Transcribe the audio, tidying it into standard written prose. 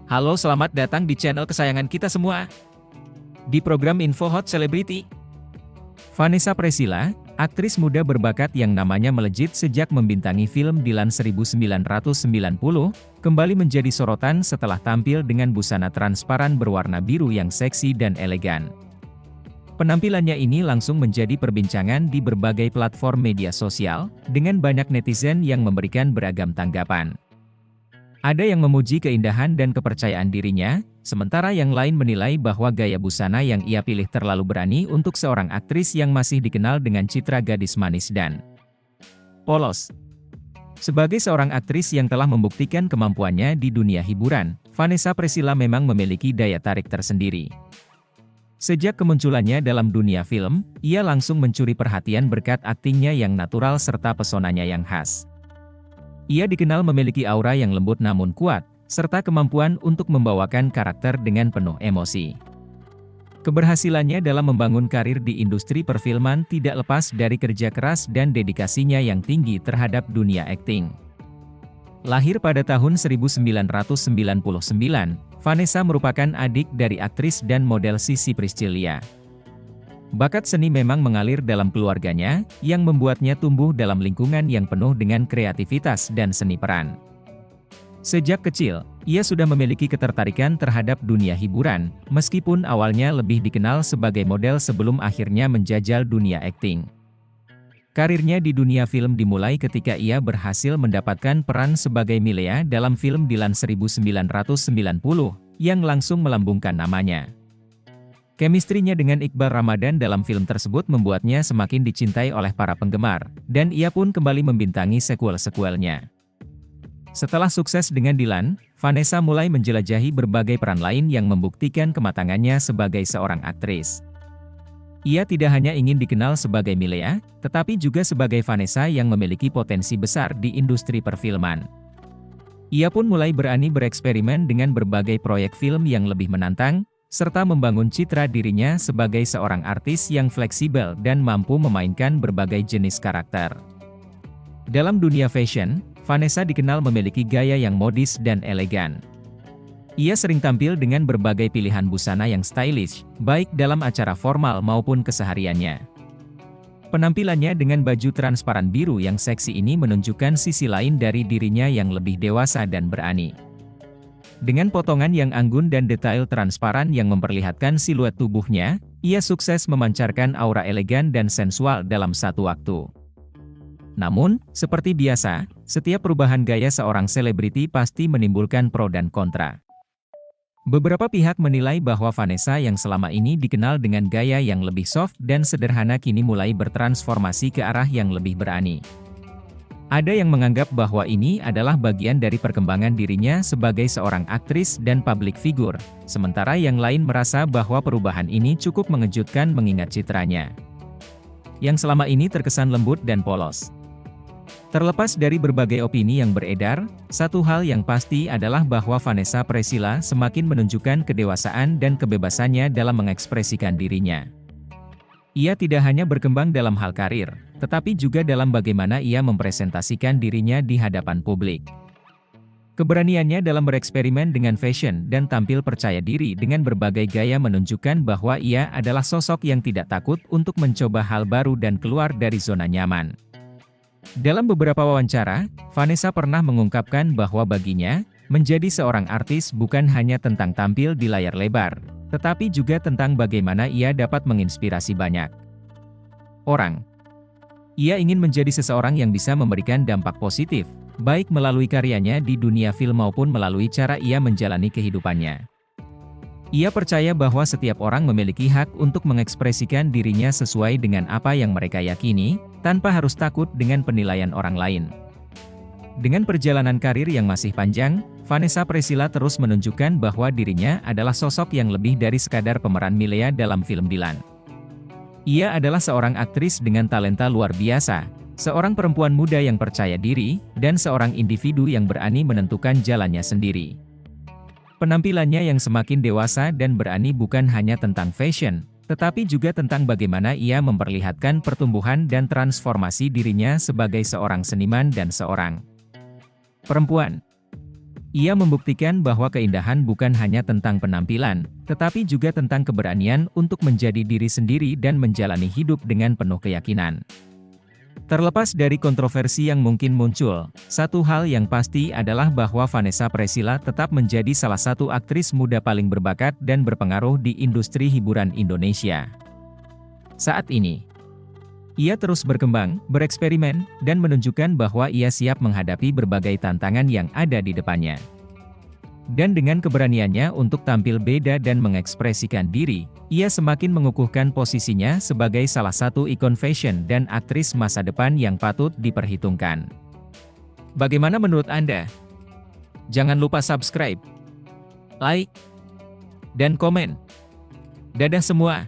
Halo, selamat datang di channel kesayangan kita semua. Di program Info Hot Celebrity, Vanessa Priscilla, aktris muda berbakat yang namanya melejit sejak membintangi film Dilan 1990, kembali menjadi sorotan setelah tampil dengan busana transparan berwarna biru yang seksi dan elegan. Penampilannya ini langsung menjadi perbincangan di berbagai platform media sosial, dengan banyak netizen yang memberikan beragam tanggapan. Ada yang memuji keindahan dan kepercayaan dirinya, sementara yang lain menilai bahwa gaya busana yang ia pilih terlalu berani untuk seorang aktris yang masih dikenal dengan citra gadis manis dan polos. Sebagai seorang aktris yang telah membuktikan kemampuannya di dunia hiburan, Vanessa Priscilla memang memiliki daya tarik tersendiri. Sejak kemunculannya dalam dunia film, ia langsung mencuri perhatian berkat aktingnya yang natural serta pesonanya yang khas. Ia dikenal memiliki aura yang lembut namun kuat, serta kemampuan untuk membawakan karakter dengan penuh emosi. Keberhasilannya dalam membangun karir di industri perfilman tidak lepas dari kerja keras dan dedikasinya yang tinggi terhadap dunia akting. Lahir pada tahun 1999, Vanessa merupakan adik dari aktris dan model Sissy Priscillia. Bakat seni memang mengalir dalam keluarganya, yang membuatnya tumbuh dalam lingkungan yang penuh dengan kreativitas dan seni peran. Sejak kecil, ia sudah memiliki ketertarikan terhadap dunia hiburan, meskipun awalnya lebih dikenal sebagai model sebelum akhirnya menjajal dunia akting. Karirnya di dunia film dimulai ketika ia berhasil mendapatkan peran sebagai Milea dalam film Dilan 1990, yang langsung melambungkan namanya. Chemistry-nya dengan Iqbal Ramadan dalam film tersebut membuatnya semakin dicintai oleh para penggemar, dan ia pun kembali membintangi sequel-sequelnya. Setelah sukses dengan Dilan, Vanessa mulai menjelajahi berbagai peran lain yang membuktikan kematangannya sebagai seorang aktris. Ia tidak hanya ingin dikenal sebagai Milea, tetapi juga sebagai Vanessa yang memiliki potensi besar di industri perfilman. Ia pun mulai berani bereksperimen dengan berbagai proyek film yang lebih menantang, serta membangun citra dirinya sebagai seorang artis yang fleksibel dan mampu memainkan berbagai jenis karakter. Dalam dunia fashion, Vanessa dikenal memiliki gaya yang modis dan elegan. Ia sering tampil dengan berbagai pilihan busana yang stylish, baik dalam acara formal maupun kesehariannya. Penampilannya dengan baju transparan biru yang seksi ini menunjukkan sisi lain dari dirinya yang lebih dewasa dan berani. Dengan potongan yang anggun dan detail transparan yang memperlihatkan siluet tubuhnya, ia sukses memancarkan aura elegan dan sensual dalam satu waktu. Namun, seperti biasa, setiap perubahan gaya seorang selebriti pasti menimbulkan pro dan kontra. Beberapa pihak menilai bahwa Vanessa yang selama ini dikenal dengan gaya yang lebih soft dan sederhana kini mulai bertransformasi ke arah yang lebih berani. Ada yang menganggap bahwa ini adalah bagian dari perkembangan dirinya sebagai seorang aktris dan publik figur, sementara yang lain merasa bahwa perubahan ini cukup mengejutkan mengingat citranya yang selama ini terkesan lembut dan polos. Terlepas dari berbagai opini yang beredar, satu hal yang pasti adalah bahwa Vanessa Priscilla semakin menunjukkan kedewasaan dan kebebasannya dalam mengekspresikan dirinya. Ia tidak hanya berkembang dalam hal karir, tetapi juga dalam bagaimana ia mempresentasikan dirinya di hadapan publik. Keberaniannya dalam bereksperimen dengan fashion dan tampil percaya diri dengan berbagai gaya menunjukkan bahwa ia adalah sosok yang tidak takut untuk mencoba hal baru dan keluar dari zona nyaman. Dalam beberapa wawancara, Vanessa pernah mengungkapkan bahwa baginya, menjadi seorang artis bukan hanya tentang tampil di layar lebar, tetapi juga tentang bagaimana ia dapat menginspirasi banyak orang. Ia ingin menjadi seseorang yang bisa memberikan dampak positif, baik melalui karyanya di dunia film maupun melalui cara ia menjalani kehidupannya. Ia percaya bahwa setiap orang memiliki hak untuk mengekspresikan dirinya sesuai dengan apa yang mereka yakini, tanpa harus takut dengan penilaian orang lain. Dengan perjalanan karir yang masih panjang, Vanessa Priscilla terus menunjukkan bahwa dirinya adalah sosok yang lebih dari sekadar pemeran Milea dalam film Dilan. Ia adalah seorang aktris dengan talenta luar biasa, seorang perempuan muda yang percaya diri, dan seorang individu yang berani menentukan jalannya sendiri. Penampilannya yang semakin dewasa dan berani bukan hanya tentang fashion, tetapi juga tentang bagaimana ia memperlihatkan pertumbuhan dan transformasi dirinya sebagai seorang seniman dan seorang perempuan. Ia membuktikan bahwa keindahan bukan hanya tentang penampilan, tetapi juga tentang keberanian untuk menjadi diri sendiri dan menjalani hidup dengan penuh keyakinan. Terlepas dari kontroversi yang mungkin muncul, satu hal yang pasti adalah bahwa Vanessa Priscilla tetap menjadi salah satu aktris muda paling berbakat dan berpengaruh di industri hiburan Indonesia. Saat ini, ia terus berkembang, bereksperimen, dan menunjukkan bahwa ia siap menghadapi berbagai tantangan yang ada di depannya. Dan dengan keberaniannya untuk tampil beda dan mengekspresikan diri, ia semakin mengukuhkan posisinya sebagai salah satu ikon fashion dan aktris masa depan yang patut diperhitungkan. Bagaimana menurut Anda? Jangan lupa subscribe, like, dan komen. Dadah semua!